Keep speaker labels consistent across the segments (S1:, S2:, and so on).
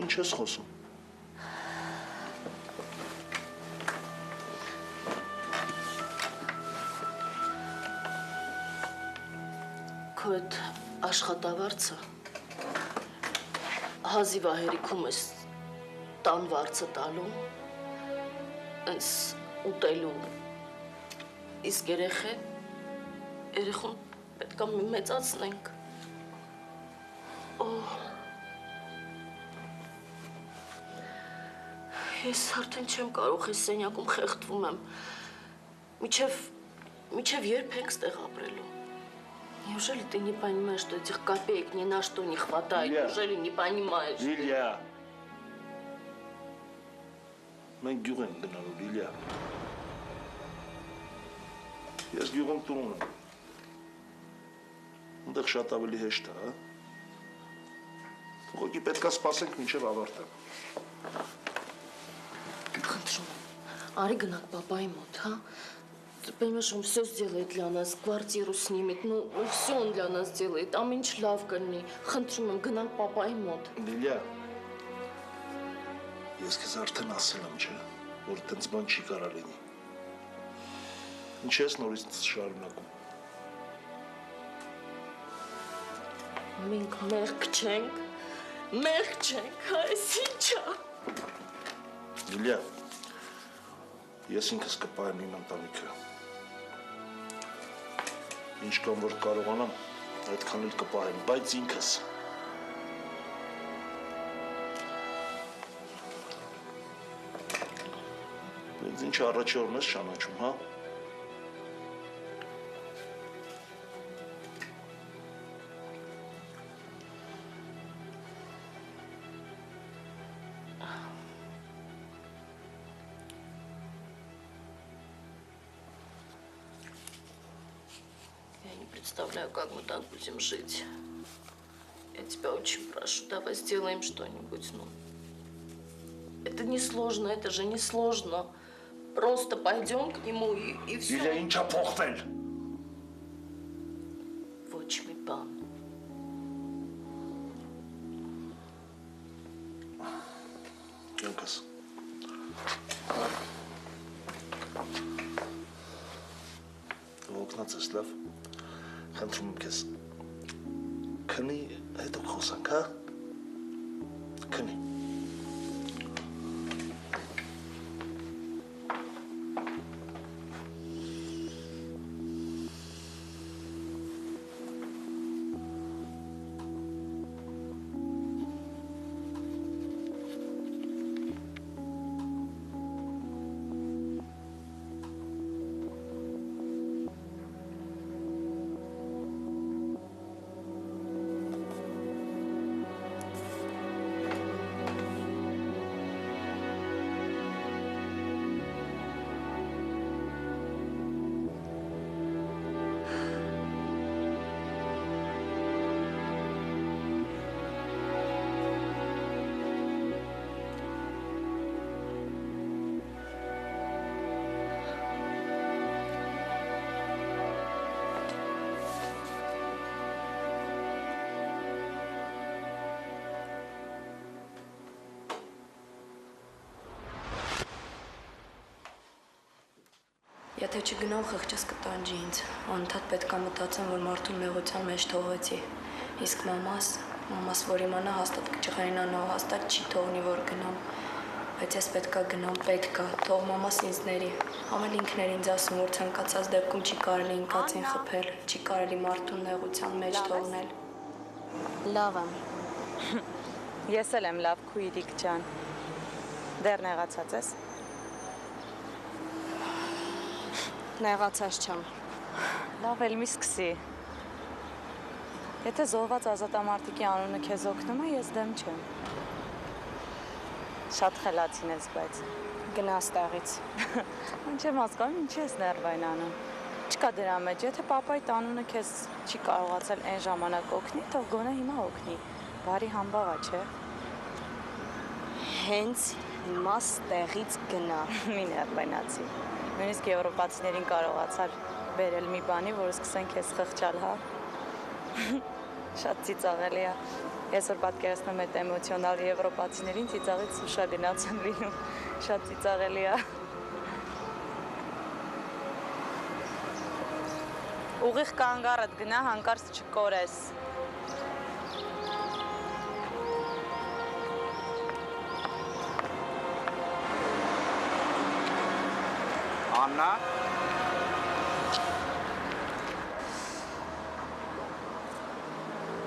S1: Ինչ ես խոսում։
S2: Քո այդ աշխատավարձը հազիվ ահերիքում ես տան վարձը տալու, այս ուտելու, իսկ երեխուն պետք է մեծացնենք։ Ես արդեն չեմ կարող, ես սենյակում խեղդվում եմ, միջև երբ ենք ստեղ ապրելու։ Неужели ты не понимаешь, что этих копеек ни на что не хватает? Неужели не понимаешь?
S1: Լիլիա, մենք գյուղ ենք գնալու, Լիլիա։ Ես գյուղում տուն ունեմ։ Այնտեղ շատ ավելի հեշտ է, հա։ Ուղղակի պետք է սպասենք մինչև ավարտեմ։
S2: Խնդրում եմ, արի գնանք պապայի մոտ, հա։ Ты понимаешь, он все сделает для нас, квартиру снимет, ну все он для нас делает, ամեն ինչ լավ կլինի։ Խնդրում եմ, գնանք պապայի մոտ։
S1: Լիլիա, ես քեզ արդեն ասել եմ, չէ, որ տենց բան չի կարա լինի։ Ինչ ես նորից շարունակում։
S2: Մենք մեղք չենք, այս ինչ է։
S1: Լիլիա, ես ինքս կպահեմ իմ ընտանիքը։ Ինչքան որ կարողանամ, այդքան էլ կպահեմ, բայց ինքս։ Բայց ինչ առաջի օրն ես ճանաչում, հա։
S2: Представляю, как мы так будем жить. Я тебя очень прошу, давай сделаем что-нибудь, ну. Это не сложно, это же не сложно. Просто пойдем к нему и все.
S1: Լիլիա, ինչ է փոխվել։
S2: Ոչ մի բան։
S1: Յանքս։ Օգնած ես լավ։ Խնդրում եմ քեզ։ Քնի, հետո խոսանք, հա։ Քնի։
S3: Եթե չգնամ խղճս կտանջի ինձ, անընդհատ պետք է մտածեմ, որ մարդուն մեղության մեջ թողեցի, իսկ մամաս որ իմանա հաստատ կճղայնա, նա հաստատ չի թողնի, որ գնամ, բայց ես պետք է գնամ, պետք է, թող մամաս ինձ ների, ամեն ինքն էր ինձ ասում, որ ցանկացած դեպքում չի կարելի ինքածին խփել, չի կարելի մարդուն մեղության մեջ թողնել։
S4: Լավ եմ։
S5: Ես էլ եմ լավ, քույրիկ ջան, դեռ նեղացած ես։
S4: Նեղացած չեմ։
S5: Լավ էլ մի սկսի։ Եթե զոհված ազատամարտիկի անունը քեզ օգնում է, ես դեմ չեմ։ Շատ խելացին ես, բայց
S4: գնա ստեղից։
S5: Ինչ եմ հասկանում, ինչ ես ներվային անում։ Չկա դրա մեջ, եթե պապայիդ անունը քեզ չի կարողացել այն ժամանակ օգնի, թող գոնե հիմա օգնի։ Բարի համբաղա, չէ։
S4: Հենց հիմա ստեղից գնա։
S5: Մի ներվայնացի։ Նույնիսկ եվրոպացիներին կարողացար բերել մի բանի, որ սկսեն քեզ խղճալ, հա։ Շատ ծիծաղելի է։ Ես որ պատկերացնում եմ այդ էմոցիոնալ եվրոպացիներին ծիծաղից ուշադինաց եմ լինում, շատ ծիծաղելի է։ Ուղիղ կանգառդ գնա, հանկարծ չկորես։
S6: Աննա։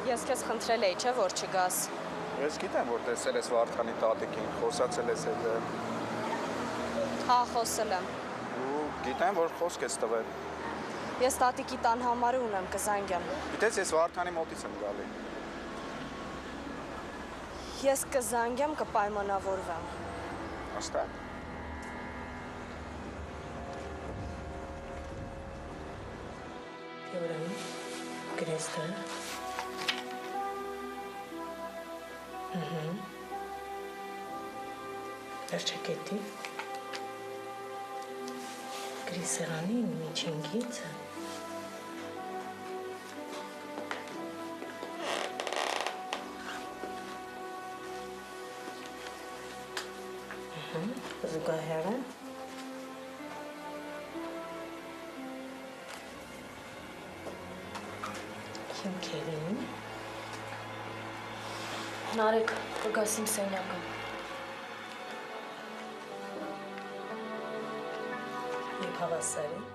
S4: Ես քեզ խնդրել էի, չէ՞ որ չգաս։
S6: Ես գիտեմ, որ տեսել ես Վարդանի տատիկին, խոսացել ես հետ։
S4: Հա, խոսել եմ։
S6: Ու գիտեմ, որ խոսք ես տվել։
S4: Ես տատիկի տան համարը ունեմ, կզանգեմ։
S6: Գիտես, ես Վարդանի մոտից եմ գալի։
S4: Ես կզանգեմ, կպայմանավորվեմ։
S6: Հաստատ։
S2: Ուրեմն, գրեստը։ Վերջակետի։ Գրիսերանի միջին գիծը։ Զուգահեռը։ Հիմքերին։
S3: Նարեկ, կգաս իմ սենյակը։
S2: Եվ հավասարի։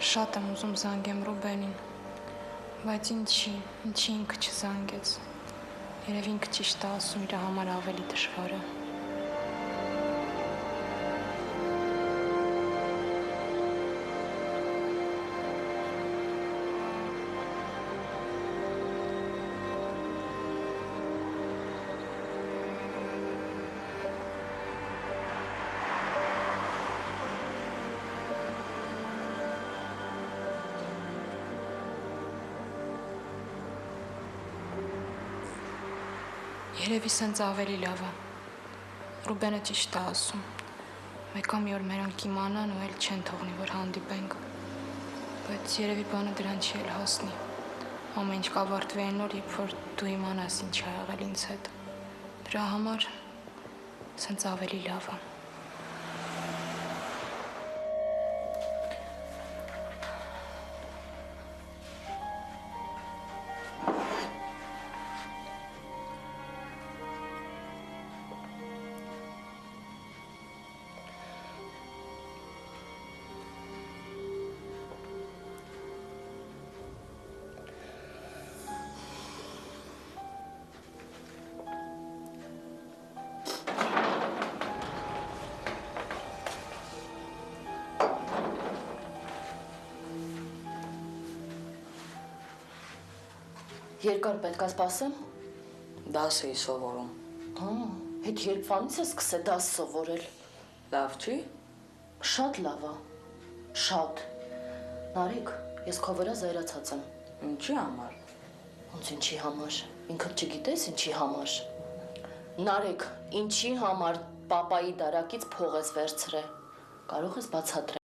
S3: Շատ եմ ուզում զանգեմ Ռուբենին, բայց ինչի ինքը չզանգեց։ Երև ինքը ճիշտ է ասում, իր համար ավելի դժվար է։ Երևի սենց ավելի լավ է։ Ռուբենը ճիշտ է ասում։ Մեկա մի օր մերանք իմանան ու էլ չեն թողնի, որ հանդիպենք։ Բայց երևի բանը դրան չի էլ հասնի։ Ամեն ինչ կավարտվի այն օր, երբ որ դու իմանաս ինչ ա եղել ինձ հետ։ Դրա համար սենց ավելի լավ է։
S2: Երկար պետք է սպասեմ։
S7: Դաս էի սովորում։
S2: Հա, հետ երբվանից է սկսել դաս սովորել։
S7: Լավ չի։
S2: Շատ լավ է։ Շատ։ Նարեկ, ես քո վրա զայրացած եմ։
S7: Ինչի համար։
S2: Ոնց ինչի համար։ Ինքդ չգիտես ինչի համար։ Նարեկ, ինչի համար պապայի դարակից փող ես վերցրել։ Կարող ես բացատրել։